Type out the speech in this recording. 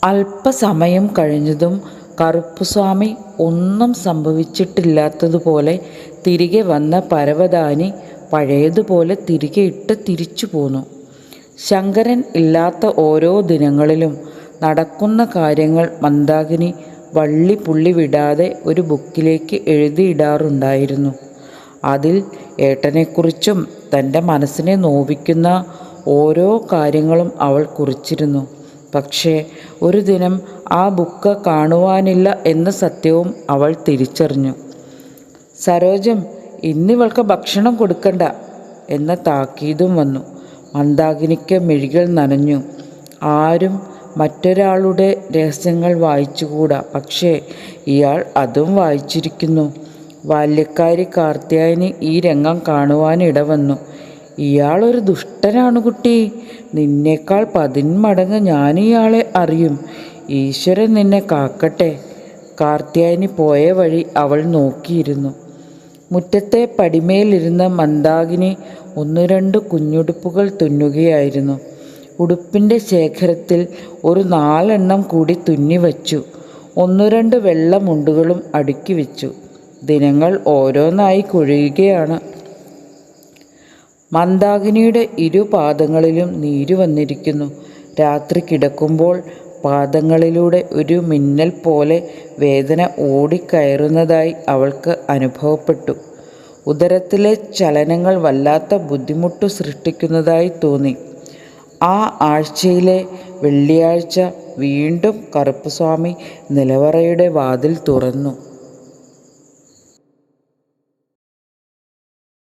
അല്പസമയം കഴിഞ്ഞതും കറുപ്പുസ്വാമി ഒന്നും സംഭവിച്ചിട്ടില്ലാത്തതുപോലെ തിരികെ വന്ന പരവതാനി പഴയതുപോലെ തിരികെ ഇട്ട് തിരിച്ചു പോന്നു. ശങ്കരൻ ഇല്ലാത്ത ഓരോ ദിനങ്ങളിലും നടക്കുന്ന കാര്യങ്ങൾ മന്ദാകിനി വള്ളി പുള്ളി വിടാതെ ഒരു ബുക്കിലേക്ക് എഴുതിയിടാറുണ്ടായിരുന്നു. അതിൽ ഏട്ടനെക്കുറിച്ചും തൻ്റെ മനസ്സിനെ നോവിക്കുന്ന ഓരോ കാര്യങ്ങളും അവൾ കുറിച്ചിരുന്നു. പക്ഷേ ഒരു ദിനം ആ ബുക്ക് കാണുവാനില്ല എന്ന സത്യവും അവൾ തിരിച്ചറിഞ്ഞു. സരോജം, ഇന്നിവൾക്ക് ഭക്ഷണം കൊടുക്കണ്ട എന്ന താക്കീതും വന്നു. മന്ദാകിനിക്ക് മിഴികൾ നനഞ്ഞു. ആരും മറ്റൊരാളുടെ രഹസ്യങ്ങൾ വായിച്ചുകൂടാ, പക്ഷേ ഇയാൾ അതും വായിച്ചിരിക്കുന്നു. ബാല്യക്കാരി കാർത്യായനി ഈ രംഗം കാണുവാനിടവന്നു. ഇയാളൊരു ദുഷ്ടനാണ് കുട്ടി. നിന്നേക്കാൾ 10 മടങ്ങ് ഞാനിയാളെ അറിയും. ഈശ്വരൻ നിന്നെ കാക്കട്ടെ. കാർത്യായനി പോയ വഴി അവൾ നോക്കിയിരുന്നു. മുറ്റത്തെ പടിമേലിരുന്ന മന്ദാകിനി 1-2 കുഞ്ഞുടുപ്പുകൾ തുന്നുകയായിരുന്നു. ഉടുപ്പിൻ്റെ ശേഖരത്തിൽ ഒരു 4 എണ്ണം കൂടി തുന്നിവച്ചു. 1-2 വെള്ള മുണ്ടുകളും അടുക്കി വെച്ചു. ദിനങ്ങൾ ഓരോന്നായി കൊഴിയുകയാണ്. മന്ദാകിനിയുടെ ഇരുപാദങ്ങളിലും നീരു വന്നിരിക്കുന്നു. രാത്രി കിടക്കുമ്പോൾ പാദങ്ങളിലൂടെ ഒരു മിന്നൽ പോലെ വേദന ഓടിക്കയറുന്നതായി അവൾക്ക് അനുഭവപ്പെട്ടു. ഉദരത്തിലെ ചലനങ്ങൾ വല്ലാത്ത ബുദ്ധിമുട്ടു സൃഷ്ടിക്കുന്നതായി തോന്നി. ആ ആഴ്ചയിലെ വെള്ളിയാഴ്ച വീണ്ടും കറുപ്പുസ്വാമി നിലവറയുടെ വാതിൽ തുറന്നു.